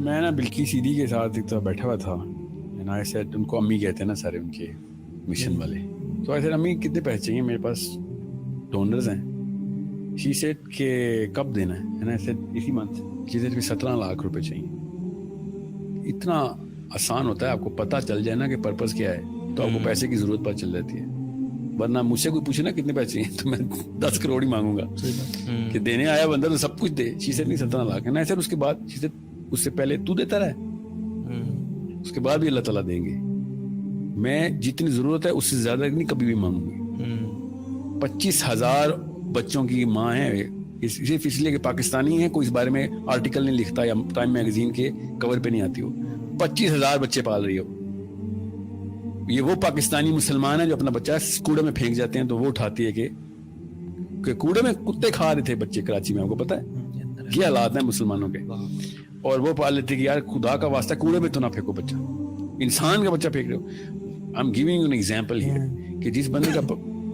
میں نا بلکی سیدھی کے ساتھ ایک تو بیٹھا ہوا تھا. And I said, ان کو امی کہتے ہیں نا سارے ان کے مشن والے. تو I said, امی کتنے پیسے چاہیے, میرے پاس ڈونرز ہیں. She said کہ کب دینا ہے. And I said, اسی منتھ. She said 17 لاکھ روپے چاہیے. اتنا آسان ہوتا ہے, آپ کو پتہ چل جائے نا کہ پرپز کیا ہے تو آپ کو پیسے کی ضرورت پتہ چل جاتی ہے. ورنہ مجھ سے کوئی پوچھے نا کتنے پیسے چاہیے تو میں 10 کروڑ ہی مانگوں گا کہ دینے آیا بندہ تو سب کچھ دے. She said نہیں 17 لاکھ ہے نا. اس کے بعد She said اس سے پہلے تو دیتا رہے, اس کے بعد بھی اللہ تعالیٰ دیں گے. میں جتنی ضرورت ہے اس سے زیادہ نہیں کبھی بھی مانگوں گی. 25,000 بچوں کی ماں ہے, صرف اس لیے کہ پاکستانی ہے, کوئی اس بارے میں آرٹیکل نہیں لکھتا یا ٹائم میگزین کے کور پہ نہیں آتی. ہو 25,000 بچے پال رہی ہو. یہ وہ پاکستانی مسلمان ہے جو اپنا بچہ کوڑے میں پھینک جاتے ہیں تو وہ اٹھاتی ہے کہ کوڑے میں کتے کھا رہے تھے بچے کراچی میں, آپ کو پتا ہے کیا حالات ہیں مسلمانوں کے, اور وہ پال لیتے کہ یار خدا کا واسطہ کوڑے میں تو نہ پھینکو بچہ, انسان کا بچہ پھینک رہے ہو. I am giving an example here کہ جس بندے کا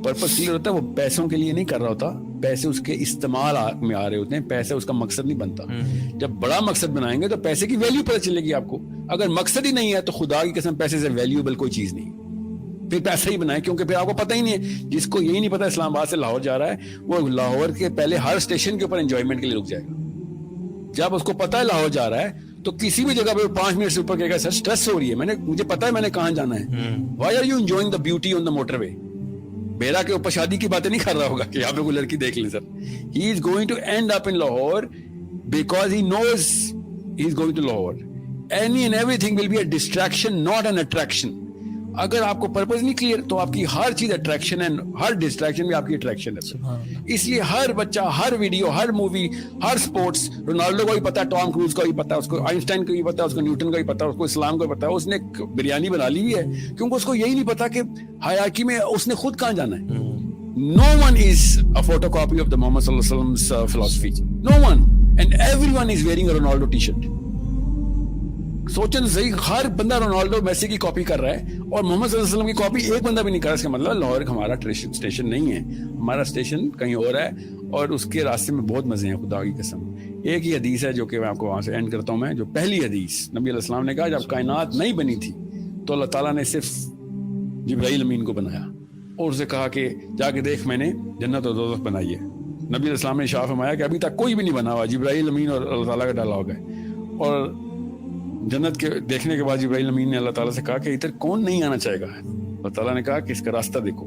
پرپس کلیئر ہوتا ہے وہ پیسوں کے لیے نہیں کر رہا ہوتا, پیسے اس کے استعمال میں آ رہے ہوتے ہیں, پیسے اس کا مقصد نہیں بنتا. جب بڑا مقصد بنائیں گے تو پیسے کی ویلیو پتہ چلے گی آپ کو. اگر مقصد ہی نہیں ہے تو خدا کی قسم پیسے سے ویلیوبل کوئی چیز نہیں, پھر پیسہ ہی بنائیں, کیونکہ پھر آپ کو پتہ ہی نہیں ہے. جس کو یہی نہیں پتا اسلام آباد سے لاہور جا رہا ہے وہ لاہور کے پہلے ہر اسٹیشن کے اوپر انجوائمنٹ کے لیے رک جائے گا. جب اس کو پتا ہے لاہور جا رہا ہے تو کسی بھی جگہ پہ 5 منٹ سے اوپر کہے گا سر اسٹریس ہو رہی ہے, مجھے پتا ہے میں نے کہاں جانا ہے. Why are you enjoying the beauty on the motorway. بیرا کے اوپر شادی کی باتیں نہیں کر رہا ہوگا کہ یہاں پہ کوئی لڑکی دیکھ لیں. Sir he is going to end up in Lahore because he knows he is going to Lahore. Any and everything will be a distraction not an attraction. اگر آپ کو پرپز نہیں کلیئر تو آپ کی ہر چیز اٹریکشن ہے, ہر ڈسٹریکشن بھی آپ کی اٹریکشن ہے. اس لیے ہر بچہ, ہر ویڈیو, ہر مووی, ہر سپورٹس, رونالڈو کو بھی پتا ہے, ٹام کروز کو بھی پتا ہے, اس کو آئنسٹائن کو بھی پتا ہے, اس کو نیوٹن کا بھی پتا ہے, اس کو اسلام کو بھی پتا ہے. اس نے بریانی بنا لی ہے کیونکہ اس کو یہی نہیں پتا کہ حیاکی میں اس نے خود کہاں جانا ہے. No one is a photocopy of the Muhammad sallallahu alaihi wasallam's philosophy. No one, and everyone is wearing a Ronaldo t-shirt. سوچیں تو صحیح, ہر بندہ رونالڈو میسی کی کاپی کر رہا ہے اور محمد صلی اللہ علیہ وسلم کی کاپی ایک بندہ بھی نہیں کر رہا. اس کا مطلب لاہور ہمارا اسٹیشن نہیں ہے, ہمارا اسٹیشن کہیں اور ہے, اور اس کے راستے میں بہت مزے ہیں خدا کی قسم. ایک ہی حدیث ہے جو کہ میں آپ کو وہاں سے اینڈ کرتا ہوں. میں جو پہلی حدیث نبی علیہ السلام نے کہا جب کائنات نہیں بنی تھی تو اللہ تعالیٰ نے صرف جبرائیل امین کو بنایا اور اسے کہا کہ جا کے دیکھ میں نے جنت اور دوزخ بنائی ہے. نبی علیہ السلام نے ارشاد فرمایا کہ ابھی تک کوئی بھی نہیں بنا ہوا, جبرائیل امین اور اللہ تعالیٰ کا ڈائلاگ ہے. اور جنت کے دیکھنے کے بعد جبرائیل امین نے اللہ تعالیٰ سے کہا کہ ادھر کون نہیں آنا چاہے گا. اللہ تعالیٰ نے کہا کہ اس کا راستہ دیکھو.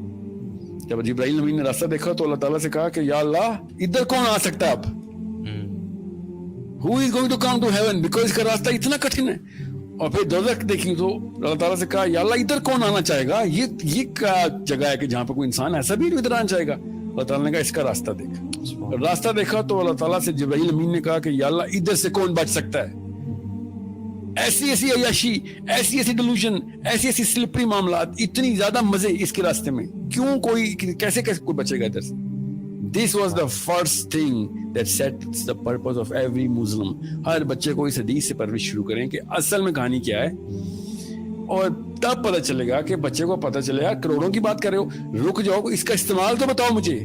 جب جبرائیل امین نے راستہ دیکھا تو اللہ تعالیٰ سے کہا کہ یا اللہ ادھر کون آ سکتا ہے اب, who is going to come to heaven, because اس کا راستہ اتنا کٹھن ہے. اور پھر دوزخ دیکھی تو اللہ تعالیٰ سے کہا یا اللہ ادھر کون آنا چاہے گا, یہ کیا جگہ ہے کہ جہاں پہ کوئی انسان ایسا بھی ادھر آنا چاہے گا. اللہ تعالیٰ نے کہا اس کا راستہ دیکھ. راستہ دیکھا تو اللہ تعالیٰ سے جبرائیل امین نے کہا کہ یا اللہ ادھر سے کون بچ سکتا ہے. ایسی ایسی عیاشی, ایسی ایسی ڈیلوژن, ایسی ایسی سلپری معاملات, اتنی زیادہ مزے اس کے راستے میں, کیوں کوئی کیسے کوئی بچے گا ادھر سے. This was the first thing that sets the purpose of every Muslim. ہر بچے کو اس حدیث سے پرورش شروع کریں کہ اصل میں کہانی کیا ہے, اور تب پتہ چلے گا کہ بچے کو پتہ چلے گا. کروڑوں کی بات کر رہے ہو, رک جاؤ, اس کا استعمال تو بتاؤ مجھے.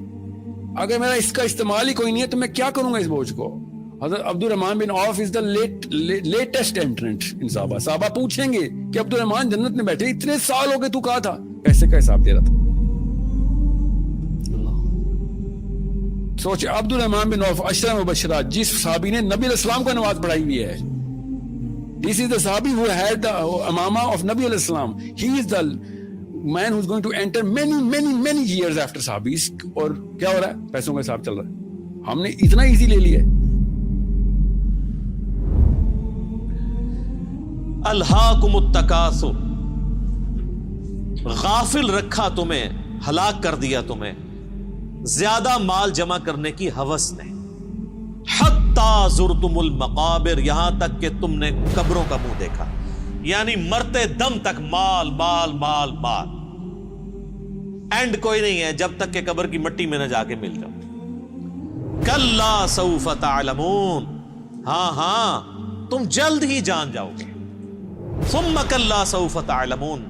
اگر میرا اس کا استعمال ہی کوئی نہیں ہے تو میں کیا کروں گا اس بوجھ کو. حضرت عبد الرحمن بن عوف از دا لیٹسٹ انٹرنٹ ان صحابہ. صحابہ پوچھیں گے کہ عبد الرحمن جنت میں بیٹھے, اتنے سال ہو گئے تو کہا تھا, پیسے کا حساب دے رہا تھا. سوچ, عبد الرحمن بن عوف عشرہ مبشرات, جس صحابی نے نبی علیہ السلام کو نماز پڑھائی ہوئی ہے. This is the صحابی who had the Imama of نبی علیہ السلام. He is the man who is going to enter many years after صحابیز. اور کیا ہو رہا ہے, پیسوں کا حساب چل رہا ہے. ہم نے اتنا ایزی لے لیا ہے. الہاکم التکاثر, غافل رکھا تمہیں, ہلاک کر دیا تمہیں زیادہ مال جمع کرنے کی ہوس نے. حتی زرتم المقابر, یہاں تک کہ تم نے قبروں کا منہ دیکھا. یعنی مرتے دم تک مال مال مال مال, اینڈ کوئی نہیں ہے جب تک کہ قبر کی مٹی میں نہ جا کے مل جاؤ. کلا سوف تعلمون, ہاں تم جلد ہی جان جاؤ گے. ثم کلا سوف تعلمون,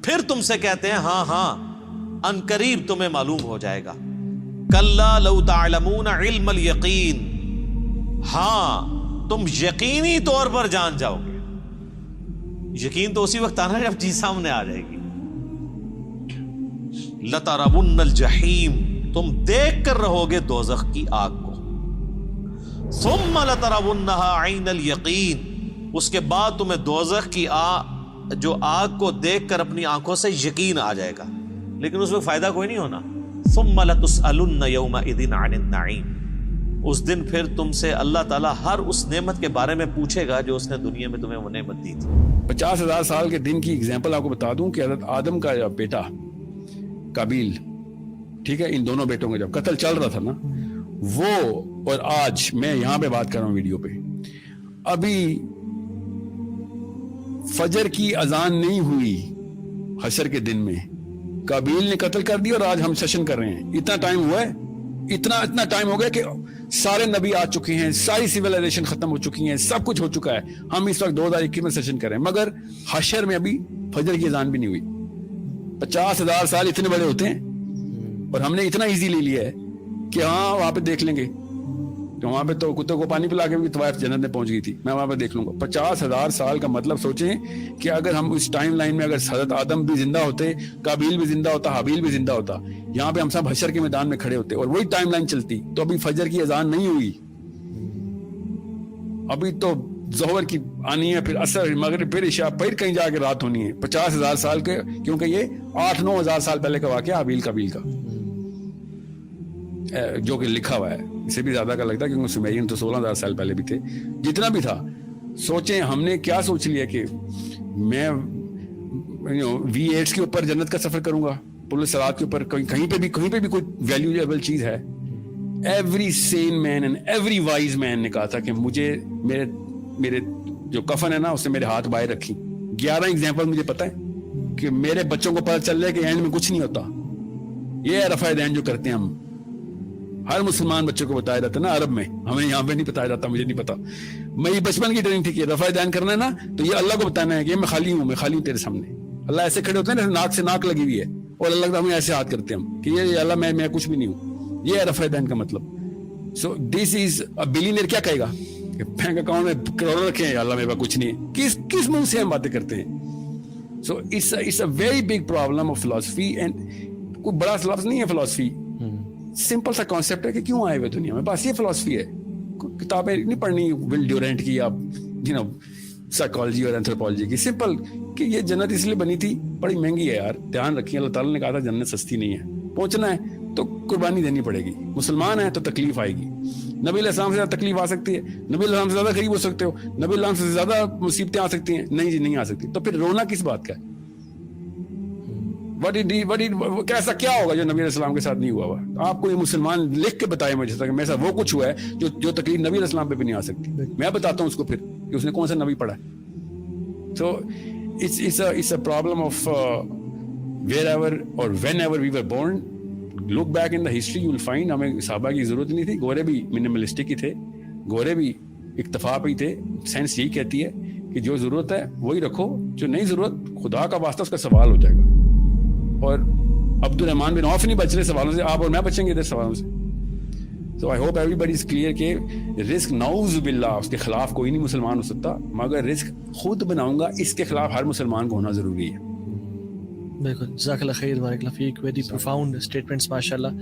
پھر تم سے کہتے ہیں ہاں ان قریب تمہیں معلوم ہو جائے گا. کلا لو تعلمون علم الیقین, ہاں تم یقینی طور پر جان جاؤ گے. یقین تو اسی وقت آنا جب چیز سامنے آ جائے گی. لَتَرَوُنَّ الْجَحِيمَ تم دیکھ کر رہو گے دوزخ کی آگ کو. ثُمَّ لَتَرَوُنَّهَا عَيْنَ الْيَقِينَ اس کے بعد تمہیں دوزخ کی جو آگ کو دیکھ کر اپنی آنکھوں سے یقین آ جائے گا, لیکن اس میں فائدہ کوئی نہیں ہونا. ثُمَّ لَتُسْأَلُنَّ يَوْمَئِذٍ عَنِ النَّعِيمِ اس دن پھر تم سے اللہ تعالیٰ ہر اس نعمت کے بارے میں پوچھے گا جو اس نے دنیا میں تمہیں وہ نعمت دی تھی. 50,000 سال کے دن کی اگزامپل آپ کو بتا دوں کہ حضرت آدم کا بیٹا قابیل, ٹھیک ہے, ان دونوں بیٹوں کا جب قتل چل رہا تھا نا, وہ اور آج میں یہاں پہ بات کر رہا ہوں ویڈیو پہ, ابھی فجر کی اذان نہیں ہوئی حشر کے دن میں قابیل نے قتل کر دیا, اور آج ہم سیشن کر رہے ہیں. اتنا ٹائم ہوا ہے, اتنا ٹائم ہو گیا کہ سارے نبی آ چکے ہیں, ساری سیولائزیشن ختم ہو چکی ہیں, سب کچھ ہو چکا ہے. ہم اس وقت 2021 میں سیشن کر رہے ہیں, مگر حشر میں ابھی فجر کی اذان بھی نہیں ہوئی. 50,000 سال اتنے بڑے ہوتے ہیں, اور ہم نے اتنا ایزی لے لیا ہے کہ ہاں وہاں پہ دیکھ لیں گے, تو وہاں پہ تو کتے کو پانی پلا کے بھی طوائف جنت میں پہنچ گئی تھی, میں وہاں پہ دیکھ لوں گا. 50,000 سال کا مطلب سوچیں کہ اگر ہم اس ٹائم لائن میں اگر حضرت آدم بھی زندہ ہوتے, قابیل بھی زندہ ہوتا, حابیل بھی زندہ ہوتا, یہاں پہ ہم سب حشر کے میدان میں کھڑے ہوتے, اور وہی ٹائم لائن چلتی, تو ابھی فجر کی اذان نہیں ہوئی, ابھی تو ظہر کی آنی ہے, پھر عصر, مغرب, پھر عشاء, پھر کہیں جا کے رات ہونی ہے. 50,000 سال کے, کیونکہ یہ 8-9 ہزار سال پہلے کا واقعہ حابیل قابیل کا, جو کہ لکھا ہوا ہے. اسے بھی زیادہ کا لگتا ہے کیونکہ سمیرین تو 16,000 سال پہلے بھی تھے. جتنا بھی تھا, سوچیں ہم نے کیا سوچ لیا کہ میں V8 کے اوپر جنت کا سفر کروں گا, پل صراط کے اوپر, کہیں پہ بھی کوئی ویلیویبل چیز ہے. Every sane man and every wise man نے کہا تھا کہ مجھے میرے جو کفن ہے نا اس سے میرے ہاتھ باہر رکھی. 11 ایگزامپل مجھے پتا ہے کہ میرے بچوں کو پتا چل رہا ہے کہ اینڈ میں کچھ نہیں ہوتا. یہ ہے رفع دین جو کرتے ہیں ہم, ہر مسلمان بچوں کو بتایا جاتا ہے نا عرب میں, ہمیں یہاں پہ نہیں بتایا جاتا, مجھے نہیں پتا. میری بچپن کی ٹریننگ تھی کہ رفع دین کرنا ہے نا تو یہ اللہ کو بتانا ہے کہ میں خالی ہوں تیرے سامنے. اللہ ایسے کھڑے ہوتے ہیں نا, ناک سے ناک لگی ہوئی ہے, اور اللہ ہمیں ایسے ہاتھ کرتے ہیں ہم کہ یہ اللہ میں کچھ بھی نہیں ہوں. یہ ہے رفع دین کا مطلب. سو دس از بلینئر. کیا کہے گا کہ بینک اکاؤنٹ میں کروڑوں رکھے ہیں, اللہ میرے پاس کچھ نہیں ہے. کس منہ سے ہم باتیں کرتے ہیں. So it's a very big problem of philosophy, and کوئی بڑا لفظ نہیں ہے فلاسفی, سمپل سا کانسیپٹ ہے کہ کیوں آئے ہوئے دنیا میں, بس یہ فلاسفی ہے. کتابیں نہیں پڑھنی ول ڈیورنٹ کی یا سائیکالوجی اور اینتھروپولوجی کی. سمپل کہ یہ جنت اس لیے بنی تھی, بڑی مہنگی ہے یار, دھیان رکھیے. اللہ تعالیٰ نے کہا تھا جنت سستی نہیں ہے, پہنچنا ہے تو قربانی دینی پڑے گی. مسلمان ہیں تو تکلیف آئے گی. نبی علیہ السلام سے زیادہ تکلیف آ سکتی ہے, نبی علیہ السلام سے زیادہ قریب ہو سکتے ہو, نبی علیہ السلام سے زیادہ مصیبتیں آ سکتی ہیں. نہیں جی نہیں آ سکتی. تو پھر رونا کس بات کا ہے؟ ایسا کیا ہوگا جو نبی علیہ السلام کے ساتھ نہیں ہوا ہوا؟ آپ کو یہ مسلمان لکھ کے بتائے مجھے تک میں ایسا وہ کچھ ہوا ہے جو تکلیف نبی علیہ السلام پہ بھی نہیں آ سکتی. میں بتاتا ہوں اس کو پھر کہ اس نے کون سا نبی پڑھا ہے. سو it's a problem of wherever or whenever we were born. Look back in the history, you will find ہمیں صحابہ کی ضرورت نہیں تھی. گورے بھی منیملسٹک ہی تھے, گورے بھی اکتفا پہ ہی تھے. سائنس یہی کہتی ہے کہ جو ضرورت ہے وہی رکھو, جو نہیں ضرورت خدا کا واسطہ اس کا سوال ہو جائے گا. اور عبد الرحمان بن عوف نہیں بچ رہے سوالوں سے, آپ اور میں بچیں گے ادھر سوالوں سے. So I hope everybody is clear کہ رزق نعوذ باللہ اس کے خلاف کوئی نہیں مسلمان ہو سکتا, مگر رزق خود بناؤں گا اس کے خلاف ہر مسلمان کو ہونا ضروری ہے. بالکل. جزاک اللہ خیر, بارک اللہ فیک. ویری پروفاؤنڈ اسٹیٹمنٹس ماشاء اللہ.